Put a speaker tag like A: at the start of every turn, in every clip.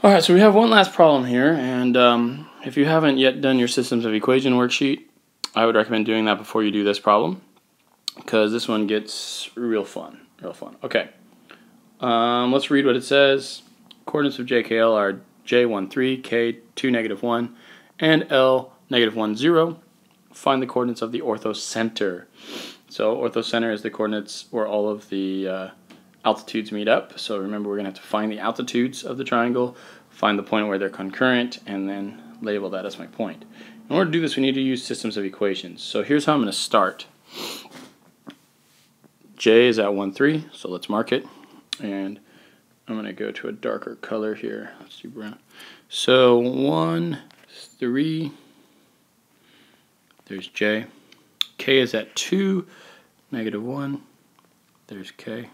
A: Alright, so we have one last problem here, and if you haven't yet done your systems of equation worksheet, I would recommend doing that before you do this problem, because this one gets real fun. Okay, let's read what it says. Coordinates of JKL are J1, 3, K, 2, -1, and L, -1, 0. Find the coordinates of the orthocenter. So orthocenter is the coordinates where all of the altitudes meet up. So remember, we're going to have to find the altitudes of the triangle, find the point where they're concurrent, and then label that as my point. In order to do this, we need to use systems of equations. So here's how I'm going to start. J is at 1, 3, so let's mark it. And I'm going to go to a darker color here. Let's do brown. So 1, 3, there's J. K is at 2, -1, there's K.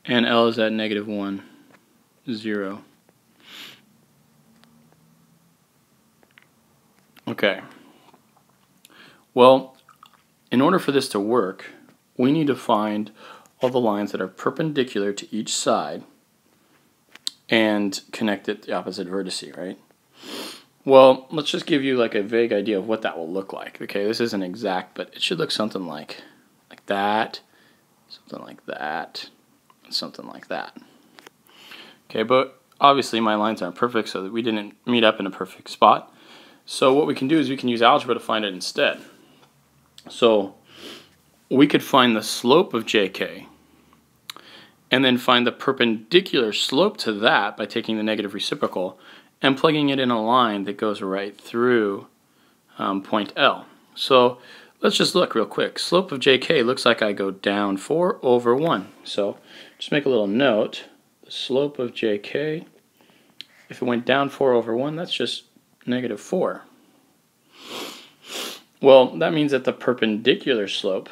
A: And L is at -1, 0. Okay. Well, in order for this to work, we need to find all the lines that are perpendicular to each side and connect it to the opposite vertice, right? Well, let's just give you like a vague idea of what that will look like. Okay, this isn't exact, but it should look something like that, something like that, and something like that. Okay, but obviously my lines aren't perfect, so that we didn't meet up in a perfect spot. So what we can do is we can use algebra to find it instead. So we could find the slope of JK and then find the perpendicular slope to that by taking the negative reciprocal and plugging it in a line that goes right through point L. So let's just look real quick. Slope of JK looks like I go down 4 over 1. So just make a little note. The slope of JK, if it went down 4 over 1, that's just -4. Well, that means that the perpendicular slope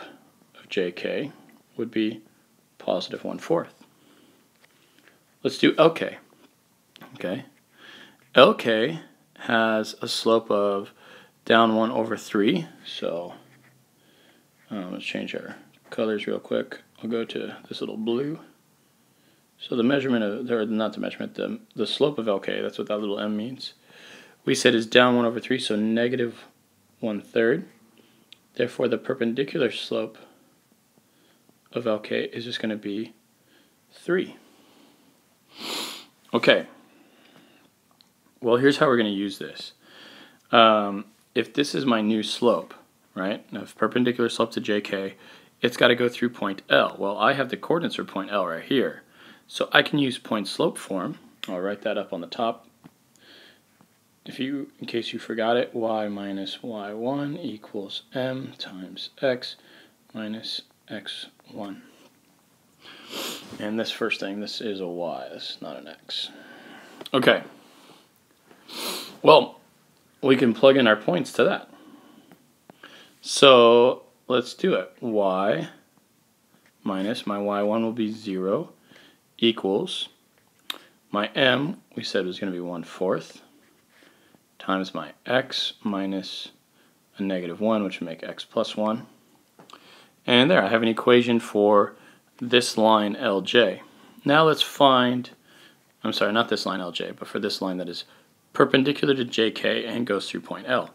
A: of JK would be positive 1/4. Let's do LK. Okay. LK has a slope of down 1 over 3. So let's change our colors real quick. I'll go to this little blue. So the measurement of, or not the measurement, the slope of LK, that's what that little m means, we said is down 1 over 3, so -1/3. Therefore, the perpendicular slope of LK is just going to be 3. Okay. Well, here's how we're going to use this. If this is my new slope, right, now if perpendicular slope to JK, it's got to go through point L. Well, I have the coordinates for point L right here. So I can use point slope form. I'll write that up on the top. In case you forgot it, y minus y1 equals m times x minus x1. And this first thing, this is a y, this is not an x. Okay. Well, we can plug in our points to that. So let's do it. Y minus my y1 will be 0 equals my m, we said was going to be 1/4, times my x minus a -1, which would make x plus 1. And there, I have an equation for this line LJ. Now let's find, I'm sorry, not this line LJ, but for this line that is perpendicular to JK and goes through point L.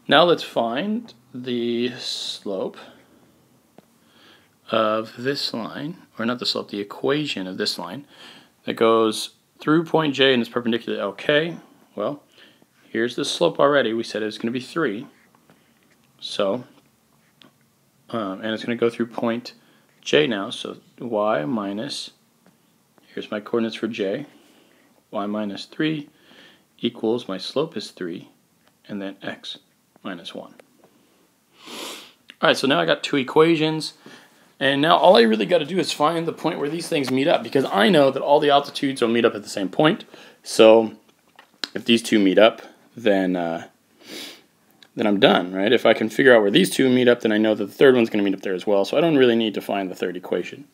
A: Now let's find the slope of this line, or not the slope, the equation of this line that goes through point J and is perpendicular to LK. Well, here's the slope already. We said it was going to be 3. So, and it's going to go through point J now. So y minus, here's my coordinates for J, y minus 3 equals, my slope is 3, and then x minus 1. Alright, so now I got two equations, and now all I really got to do is find the point where these things meet up, because I know that all the altitudes will meet up at the same point. So if these two meet up, then I'm done, right? If I can figure out where these two meet up, then I know that the third one's going to meet up there as well, so I don't really need to find the third equation.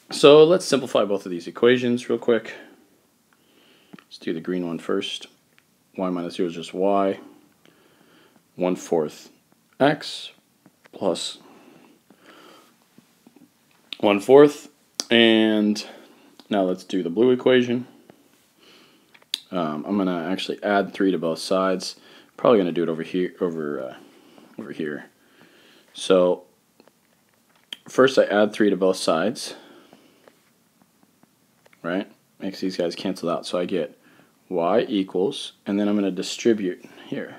A: So let's simplify both of these equations real quick. Let's do the green one first. Y minus 0 is just y. 1/4 x plus 1/4. And now let's do the blue equation. I'm going to actually add 3 to both sides. Probably going to do it over here, over here. So first I add 3 to both sides, right? Makes these guys cancel out. So I get y equals, and then I'm going to distribute here.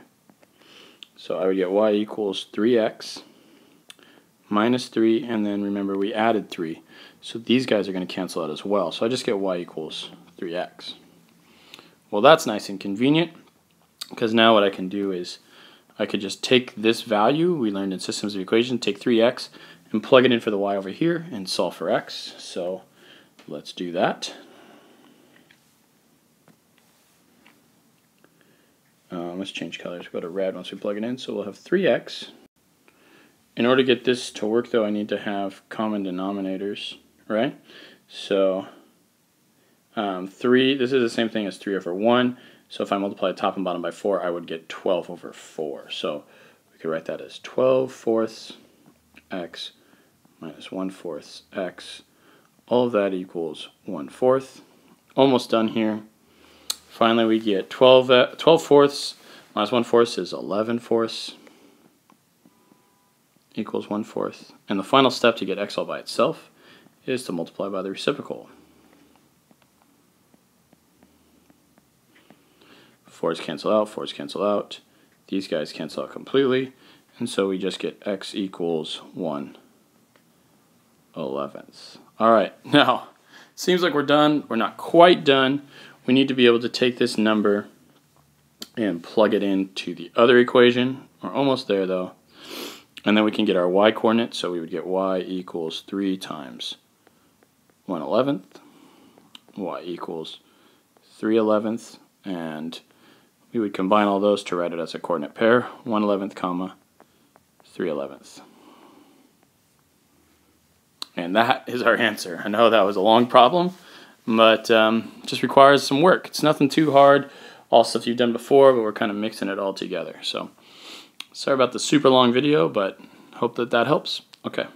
A: So I would get y equals 3x minus 3, and then remember we added 3. So these guys are going to cancel out as well. So I just get y equals 3x. Well, that's nice and convenient, because now what I can do is I could just take this value we learned in systems of equations, take 3x, and plug it in for the y over here and solve for x. So let's do that. Let's change colors. Go to red once we plug it in. So we'll have 3x. In order to get this to work, though, I need to have common denominators, right? So 3, this is the same thing as 3 over 1. So if I multiply top and bottom by 4, I would get 12 over 4. So we could write that as 12/4 x minus 1/4 x. All of that equals 1/4. Almost done here. Finally, we get 12/4 minus 1/4 is 11/4 equals 1/4. And the final step to get x all by itself is to multiply by the reciprocal. 4's cancel out, 4's cancel out. These guys cancel out completely. And so we just get x equals 1/11. Alright, now, seems like we're done. We're not quite done. We need to be able to take this number and plug it into the other equation. We're almost there, though. And then we can get our y coordinate. So we would get y equals 3 times 1/11. Y equals 3/11. And we would combine all those to write it as a coordinate pair, 1/11 comma 3/11. And that is our answer. I know that was a long problem, but just requires some work. It's nothing too hard, all stuff you've done before, but we're kind of mixing it all together. So sorry about the super long video, but hope that helps. Okay.